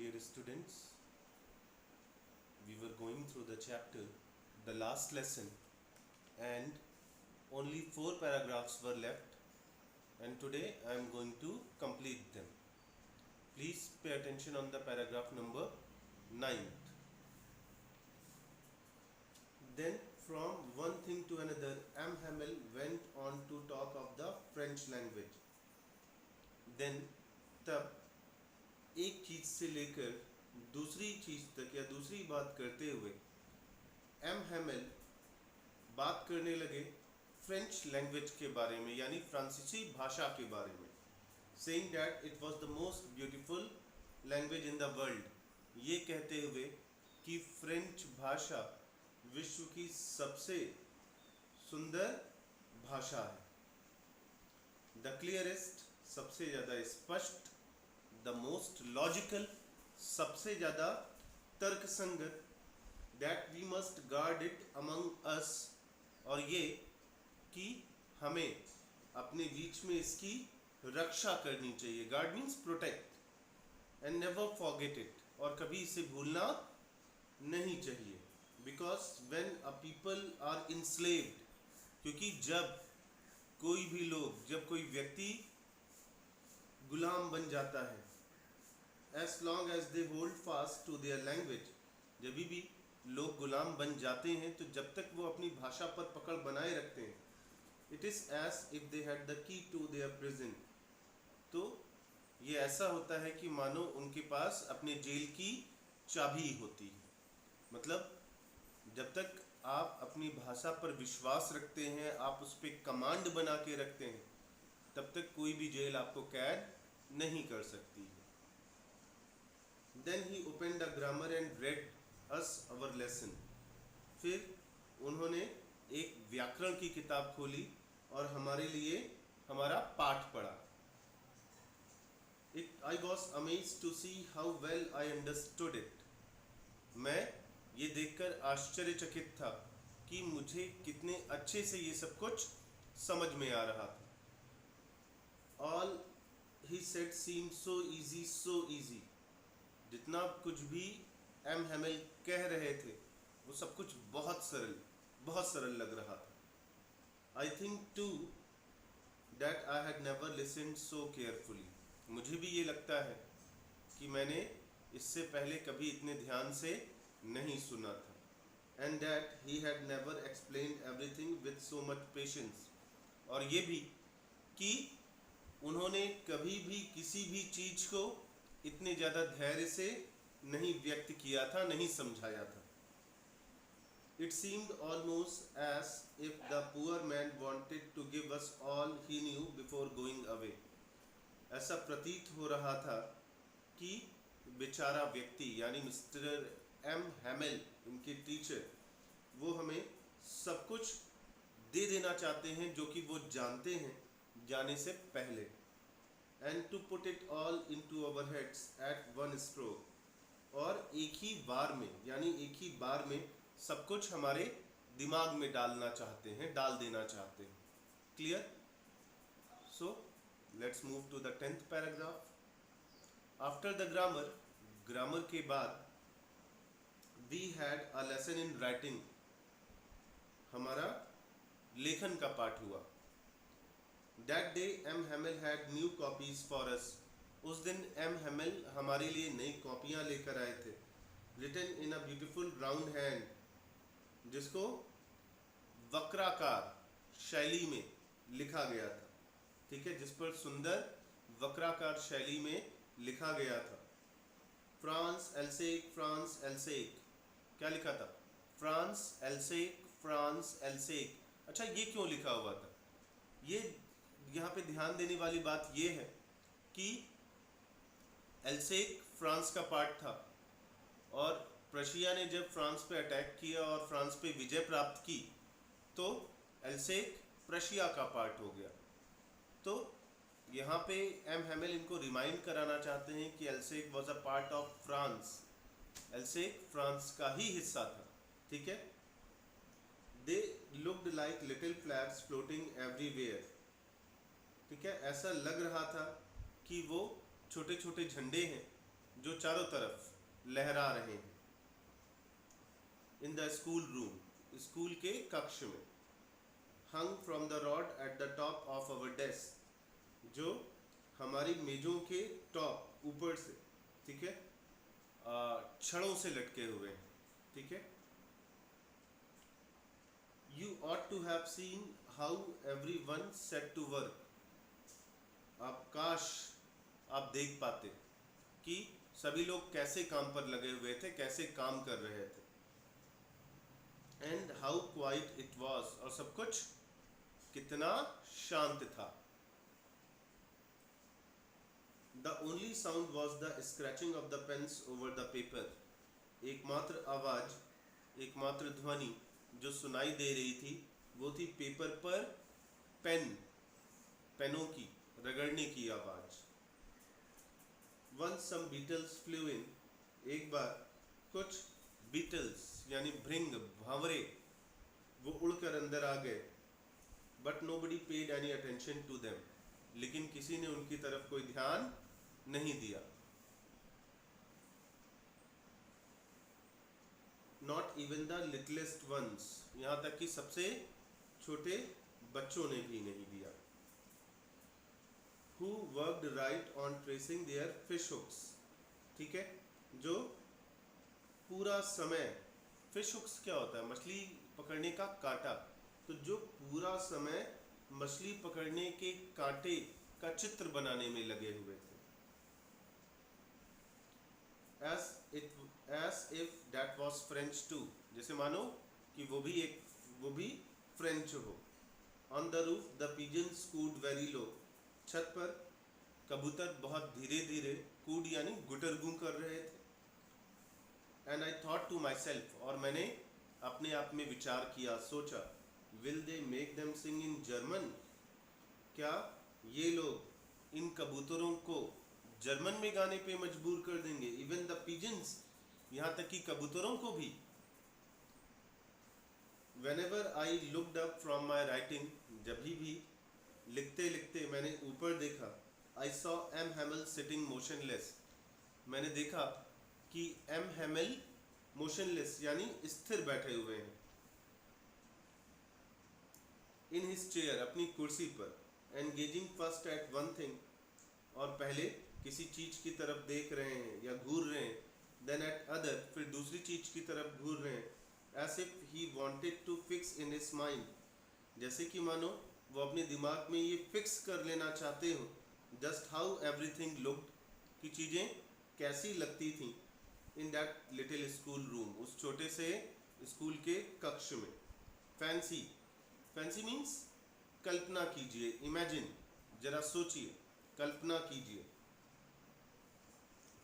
dear students, we were going through the chapter, the last lesson, and only 4 paragraphs were left, and today I am going to complete them. Please pay attention on the paragraph number 9. Then from one thing to another, M. Hamel went on to talk of the French language. Then तब एक चीज़ से लेकर दूसरी चीज़ तक या दूसरी बात करते हुए एम हैमेल बात करने लगे फ्रेंच लैंग्वेज के बारे में, यानी फ्रांसीसी भाषा के बारे में, saying that it was the most beautiful language in the world, ये कहते हुए कि फ्रेंच भाषा विश्व की सबसे सुंदर भाषा है। द क्लियरेस्ट, सबसे ज़्यादा स्पष्ट, द मोस्ट लॉजिकल, सबसे ज़्यादा तर्कसंगत, that we must guard it among us, और ये कि हमें अपने बीच में इसकी रक्षा करनी चाहिए। Guard means protect, and never forget it, और कभी इसे भूलना नहीं चाहिए। Because when a people are enslaved, क्योंकि जब कोई भी लोग, जब कोई व्यक्ति गुलाम बन जाता है, as long as they hold fast to their language, जब भी लोग गुलाम बन जाते हैं तो जब तक वो अपनी भाषा पर पकड़ बनाए रखते हैं, it is as if they had the key to their prison, तो ये ऐसा होता है कि मानो उनके पास अपने जेल की चाबी होती है। मतलब जब तक आप अपनी भाषा पर विश्वास रखते हैं, आप उस पर कमांड बना के रखते हैं, तब तक कोई भी जेल आपको कैद नहीं कर सकती है। Then he open the grammar and read us our lesson, फिर उन्होंने एक व्याकरण की किताब खोली और हमारे लिए हमारा पाठ पढ़ा। I was amazed to see how well I understood it, मैं ये देखकर आश्चर्यचकित था कि मुझे कितने अच्छे से ये सब कुछ समझ में आ रहा था। All he said seem so easy, जितना कुछ भी एम हैमेल कह रहे थे वो सब कुछ बहुत सरल लग रहा था। I think too that I had never listened so carefully, मुझे भी ये लगता है कि मैंने इससे पहले कभी इतने ध्यान से नहीं सुना था। And that he had never explained everything with so much patience, और ये भी कि उन्होंने कभी भी किसी भी चीज़ को इतने ज़्यादा धैर्य से नहीं व्यक्त किया था, नहीं समझाया था। It seemed almost as if the poor man wanted to give us all he knew before going away, ऐसा प्रतीत हो रहा था कि बेचारा व्यक्ति यानी मिस्टर एम हैमेल, उनके टीचर, वो हमें सब कुछ दे देना चाहते हैं जो कि वो जानते हैं जाने से पहले। And to put it all into our heads at one stroke, और एक ही बार में, यानी एक ही बार में सब कुछ हमारे दिमाग में डालना चाहते हैं, डाल देना चाहते हैं। Clear? So let's move to the 10th paragraph. After the grammar, grammar के बाद we had a lesson in writing, हमारा लेखन का पाठ हुआ। That day M Hamel had new copies for us, उस दिन एम हैमेल हमारे लिए नई कॉपियाँ लेकर आए थे। Written in a beautiful round hand, जिसको वक्राकार शैली में लिखा गया था, ठीक है, जिस पर सुंदर वक्राकार शैली में लिखा गया था। फ्रांस एल्सेक, फ्रांस एल्सेक, क्या लिखा था? France Alsace, France Alsace. अच्छा, ये क्यों लिखा हुआ था? ये यहाँ पे ध्यान देने वाली बात ये है कि एल्सेक फ्रांस का पार्ट था, और प्रशिया ने जब फ्रांस पे अटैक किया और फ्रांस पे विजय प्राप्त की, तो एल्सेक प्रशिया का पार्ट हो गया। तो यहाँ पे एम हैमेल इनको रिमाइंड कराना चाहते हैं कि Alsace was a part of France, Alsace France का ही हिस्सा था, ठीक है। They looked like little flags floating everywhere, ठीक है, ऐसा लग रहा था कि वो छोटे छोटे झंडे हैं जो चारों तरफ लहरा रहे हैं। In the school room, school के कक्ष में। Hung from the rod at the top of our desk, जो हमारी मेजों के टॉप, ऊपर से, ठीक है, छड़ों से लटके हुए हैं, ठीक है। You ought to have seen how everyone set to work, आप काश आप देख पाते कि सभी लोग कैसे काम पर लगे हुए थे, कैसे काम कर रहे थे। And how quiet it was, और सब कुछ कितना शांत था। The only sound was the scratching of the pens over the paper, एकमात्र आवाज, एकमात्र ध्वनि जो सुनाई दे रही थी वो थी पेपर पर पेनों की रगड़ने की आवाज। Once some beetles flew in, एक बार कुछ बीटल्स यानी भृंग, भंवरे, वो उड़कर अंदर आ गए। But nobody paid any attention to them, लेकिन किसी ने उनकी तरफ कोई ध्यान नहीं दिया। Not even the littlest ones, यहाँ तक कि सबसे छोटे बच्चों ने भी नहीं दिया। Who worked right on tracing their fish hooks, ठीक है, जो पूरा समय, फिश हुक्स क्या होता है, मछली पकड़ने का कांटा, तो जो पूरा समय मछली पकड़ने के कांटे का चित्र बनाने में लगे हुए थे। as if that was French too, जैसे मानो कि वो भी फ्रेंच हो। On the roof the pigeons cooed very low, छत पर कबूतर बहुत धीरे धीरे, कूड यानी गुटरगू कर रहे थे। And I thought to myself, और मैंने अपने आप में विचार किया, सोचा, will they make them sing in German, क्या ये लोग इन कबूतरों को जर्मन में गाने पे मजबूर कर देंगे। इवन द पिजन्स, यहाँ तक कि कबूतरों को भी। Whenever I looked up from my writing, जब भी लिखते लिखते मैंने ऊपर देखा, I saw M. Hamel sitting motionless, मैंने देखा कि M. Hamel motionless यानी स्थिर बैठे हुए हैं। In his chair, अपनी कुर्सी पर, engaging first at one thing, और पहले किसी चीज की तरफ देख रहे हैं या घूर रहे हैं, then at other, फिर दूसरी चीज की तरफ घूर रहे हैं, as if he wanted to fix in his mind, जैसे कि मानो वो अपने दिमाग में ये फिक्स कर लेना चाहते हो, just how everything looked, कि चीज़ें कैसी लगती थी, in that little school room, उस छोटे से स्कूल के कक्ष में। fancy, fancy means कल्पना कीजिए, imagine, जरा सोचिए, कल्पना कीजिए।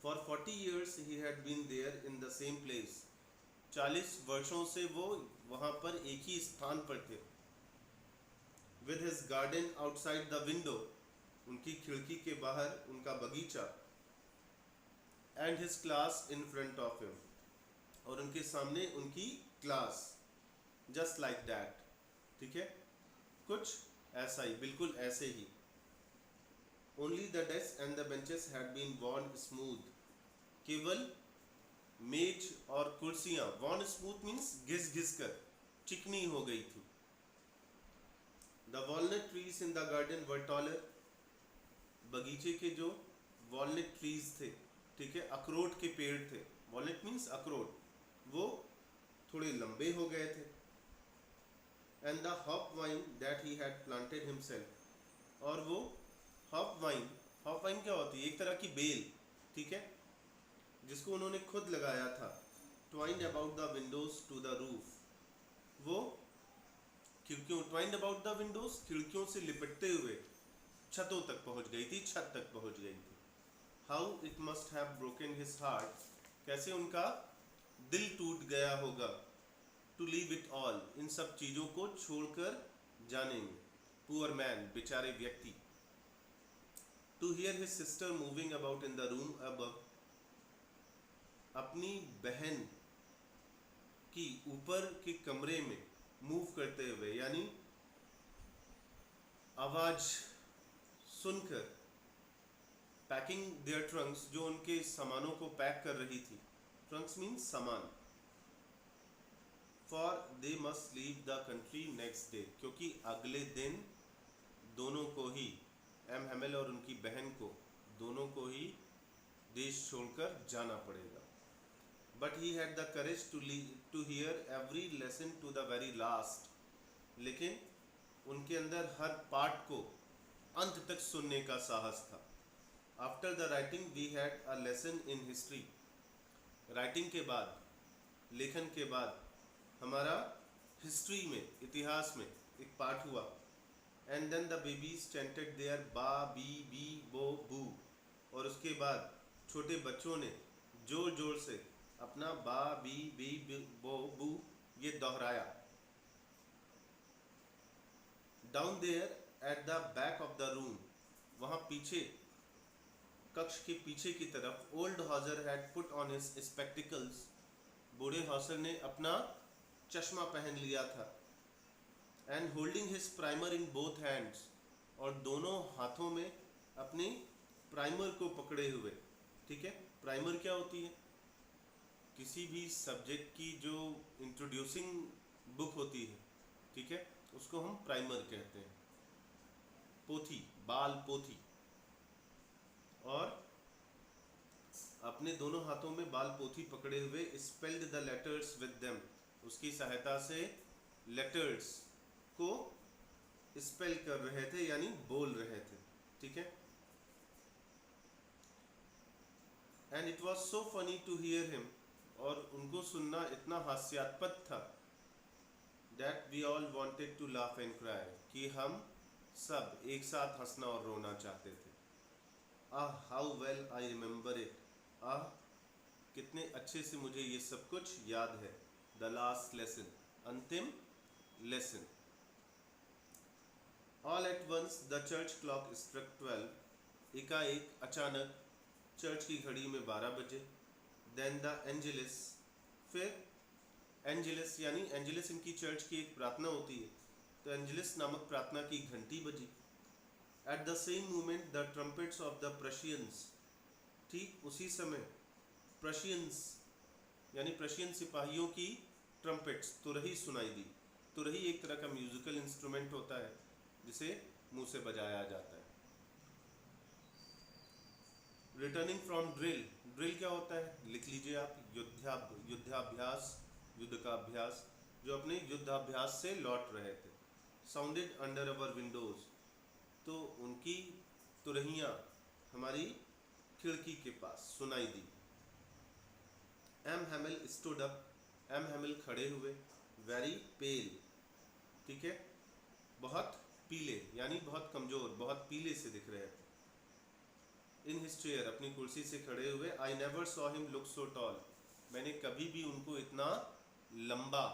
For 40 years he had been there in the same place, 40 वर्षों से वो वहाँ पर एक ही स्थान पर थे। With his garden outside the window, उनकी खिड़की के बाहर उनका बगीचा, and his class in front of him, और उनके सामने उनकी क्लास, just like that, ठीक है, कुछ ऐसा ही, बिल्कुल ऐसे ही। Only the desks and the benches had been worn smooth, केवल मेज और कुर्सियां, worn smooth means घिस घिस कर चिकनी हो गई थी। The walnut trees in the garden were taller, बगीचे के जो walnut trees थे, ठीक है, अखरोट के पेड़ थे, walnut means अखरोट, वो थोड़े लंबे हो गए थे। And the hop vine that he had planted himself, और वो hop vine क्या होती है, एक तरह की बेल, ठीक है, जिसको उन्होंने खुद लगाया था। Twined about the windows to the roof, वो खिड़कियों, twined about the windows, खिड़कियों से लिपटते हुए छतों तक पहुंच गई थी, छत तक पहुंच गई थी। How it must have broken his heart, कैसे उनका दिल टूट गया होगा। To leave it all, इन सब चीजों को छोड़कर जाने में। Poor man, बेचारे व्यक्ति। To hear his sister moving about in the room above, अपनी बहन की ऊपर के कमरे में मूव करते हुए, यानी आवाज सुनकर, पैकिंग देयर ट्रंक्स, जो उनके सामानों को पैक कर रही थी. ट्रंक्स मीन्स सामान. For they must leave the country next day, क्योंकि अगले दिन दोनों को ही, एम हेमेल और उनकी बहन को, दोनों को ही देश छोड़कर जाना पड़ेगा. But he had the courage to hear every lesson to the very last. लेकिन उनके अंदर हर पार्ट को अंत तक सुनने का साहस था. After the writing we had a lesson in history. Writing के बाद, लेखन के बाद हमारा हिस्ट्री में, इतिहास में एक पार्ट हुआ. And then the babies chanted their ba be bi bo bu. और उसके बाद छोटे बच्चों ने जोर जोर से अपना बा बी बी बो बू ये दोहराया. Down there at the back of the room, वहाँ पीछे, कक्ष के पीछे की तरफ, old Hauser had put on his spectacles. बूढ़े हॉजर ने अपना चश्मा पहन लिया था. And holding his primer in both hands, और दोनों हाथों में अपनी प्राइमर को पकड़े हुए. ठीक है, प्राइमर क्या होती है? किसी भी सब्जेक्ट की जो इंट्रोड्यूसिंग बुक होती है, ठीक है, उसको हम प्राइमर कहते हैं. पोथी, बाल पोथी. और अपने दोनों हाथों में बाल पोथी पकड़े हुए spelled the letters with them, उसकी सहायता से लेटर्स को स्पेल कर रहे थे, यानी बोल रहे थे. ठीक है. And it was so funny to hear him, और उनको सुनना इतना हास्यास्पद था. That we all wanted to laugh and cry, कि हम सब एक साथ हंसना और रोना चाहते थे. Ah how well I remember it. आह कितने अच्छे से मुझे ये सब कुछ याद है. द लास्ट लेसन, अंतिम lesson. All at once the church clock struck 12. एकाएक, अचानक चर्च की घड़ी में 12 बजे. देन द एंजेलिस, फिर एंजेलिस, यानी एंजेलिस इनकी चर्च की एक प्रार्थना होती है, तो एंजेलिस नामक प्रार्थना की घंटी बजी. At the same moment the trumpets of the Prussians. ठीक उसी समय प्रशियंस, यानी प्रशियन सिपाहियों की ट्रम्पेट्स, तुरही सुनाई दी. तुरही एक तरह का म्यूजिकल इंस्ट्रूमेंट होता है जिसे मुंह से बजाया जाता है. Returning from drill. ड्रिल क्या होता है? लिख लीजिए आप. युद्धाभ्यास, युद्ध का अभ्यास, जो अपने युद्धाभ्यास से लौट रहे थे. साउंडेड अंडर अवर विंडोज, तो उनकी तुरहियाँ हमारी खिड़की के पास सुनाई दी. M Hamel stood up. M Hamel खड़े हुए. वेरी पेल, ठीक है, बहुत पीले, यानी बहुत कमजोर, बहुत पीले से दिख रहे थे. इन हिज चेयर, अपनी कुर्सी से खड़े हुए. I never saw him look so tall. मैंने कभी भी उनको इतना लंबा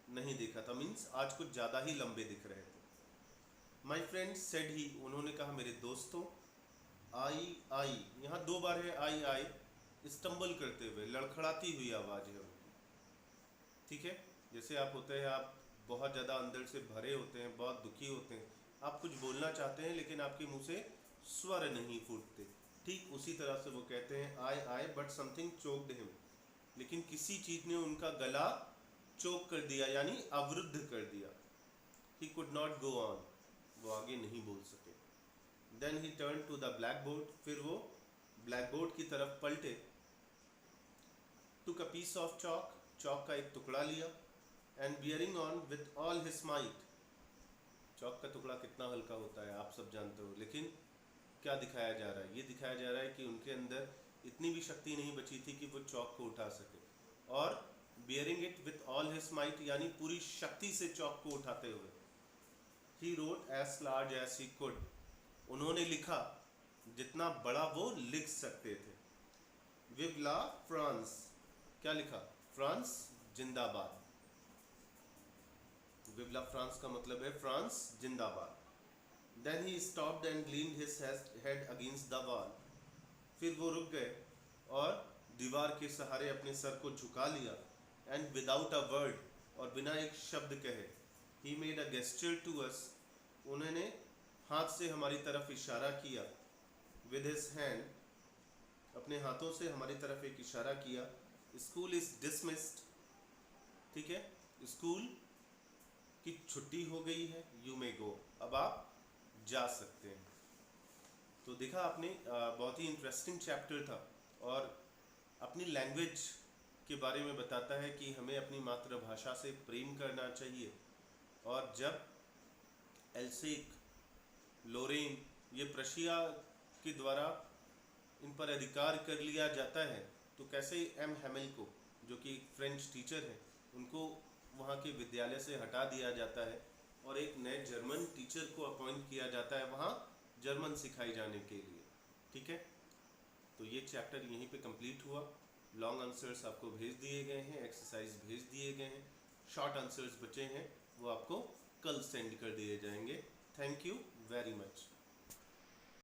नहीं देखा था. मीन्स आज कुछ ज़्यादा ही लंबे दिख रहे थे. माई फ्रेंड सेड ही, उन्होंने कहा मेरे दोस्तों. आई, यहाँ 2 बार है आई. स्टम्बल करते हुए, लड़खड़ाती हुई आवाज़ है उनकी. ठीक है, जैसे आप होते हैं, आप बहुत ज़्यादा अंदर से भरे होते हैं, बहुत दुखी होते हैं, आप कुछ बोलना चाहते हैं लेकिन आपके मुंह से स्वर नहीं फूटते. ठीक उसी तरह से वो कहते हैं आई बट समथिंग चोक्ड हिम. लेकिन किसी चीज़ ने उनका गला चोक कर दिया, यानी अवरुद्ध कर दिया. He could not go on, वो आगे नहीं बोल सके. Then he turn to the blackboard. फिर वो ब्लैक बोर्ड की तरफ पलटे. Took a piece of chalk. Chalk का एक टुकड़ा लिया. And bearing on with all his might. Chalk का टुकड़ा कितना हल्का होता है आप सब जानते हो, लेकिन क्या दिखाया जा रहा है? ये दिखाया जा रहा है कि उनके अंदर इतनी भी शक्ति नहीं बची थी कि वो चौक को उठा सके. और bearing it with all his might, यानी पूरी शक्ति से चौक को उठाते हुए. He wrote as large as he could. उन्होंने लिखा जितना बड़ा वो लिख सकते थे. विव ला फ्रांस. क्या लिखा? फ्रांस जिंदाबाद. विव ला फ्रांस का मतलब है फ्रांस जिंदाबाद. Then he stopped and leaned his head against the wall. फिर वो रुक गए और दीवार के सहारे अपने सर को झुका लिया. एंड विदाउट अ वर्ड, और बिना एक शब्द कहे, he made a gesture to us. उन्होंने हाथ से हमारी तरफ इशारा किया. विद हिज हैंड, अपने हाथों से हमारी तरफ एक इशारा किया, स्कूल इज डिसमिस्ड, ठीक है, स्कूल की छुट्टी हो गई है, यू मे गो, अब आप जा सकते हैं। तो देखा आपने, बहुत ही इंटरेस्टिंग चैप्टर था और अपनी लैंग्वेज के बारे में बताता है कि हमें अपनी मातृभाषा से प्रेम करना चाहिए। और जब एल्सेक, लोरेन, ये प्रशिया के द्वारा इन पर अधिकार कर लिया जाता है, तो कैसे एम हैमिल को, जो कि एक फ्रेंच टीचर हैं, उनको वहाँ के विद्यालय से हटा दिया जाता है और एक नए जर्मन टीचर को अपॉइंट किया जाता है वहाँ जर्मन सिखाई जाने के लिए, ठीक है। तो ये चैप्टर यहीं पे कंप्लीट हुआ। लॉन्ग आंसर्स आपको भेज दिए गए हैं, एक्सरसाइज भेज दिए गए हैं, शॉर्ट आंसर्स बचे हैं वो आपको कल सेंड कर दिए जाएंगे। Thank you very much.